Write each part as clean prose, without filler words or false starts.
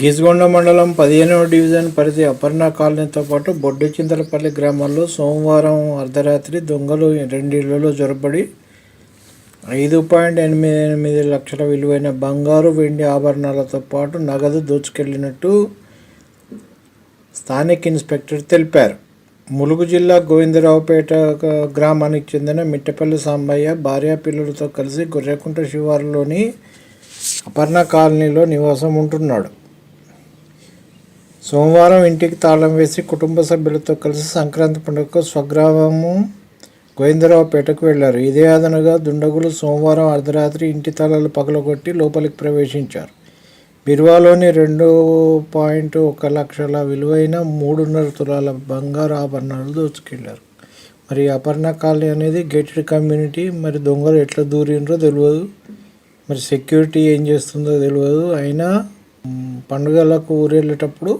గీసుగొండ మండలం 15వ డివిజన్ పరిధి అపర్ణ కాలనీతో పాటు బొడ్డుచింతలపల్లి గ్రామాల్లో సోమవారం అర్ధరాత్రి దొంగలు 2 ఇళ్లలో జొరబడి 5.88 లక్షల విలువైన బంగారు, వెండి ఆభరణాలతో పాటు నగదు దోచుకెళ్లినట్టు స్థానిక ఇన్స్పెక్టర్ తెలిపారు. ములుగు జిల్లా గోవిందరావుపేట గ్రామానికి చెందిన మిట్టపల్లి సాంబయ్య భార్య పిల్లలతో కలిసి గొర్రెకుంట శివారులోని అపర్ణ కాలనీలో నివాసం ఉంటున్నాడు. సోమవారం ఇంటికి తాళం వేసి కుటుంబ సభ్యులతో కలిసి సంక్రాంతి పండుగకు స్వగ్రామము గోవిందరావుపేటకు వెళ్లారు. ఇదే అదనుగా దుండగులు సోమవారం అర్ధరాత్రి ఇంటి తాళాలు పగలగొట్టి లోపలికి ప్రవేశించారు. బీరువాలోని 2.1 లక్షల విలువైన 3.5 తులాల బంగారు ఆభరణాలు దోచుకెళ్లారు. మరి అపర్ణ కాలనీ అనేది గేటెడ్ కమ్యూనిటీ. మరి దొంగలు ఎట్లా దూరిండ్రో తెలియదు, మరి సెక్యూరిటీ ఏం చేస్తుందో తెలియదు. అయినా పండుగలకు ఊరెళ్ళేటప్పుడు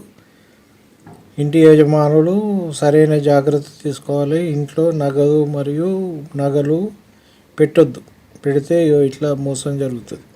ఇంటి యజమానులు సరైన జాగ్రత్త తీసుకోవాలి. ఇంట్లో నగదు మరియు నగలు పెట్టొద్దు. పెడితే ఇట్లా మోసం జరుగుతుంది.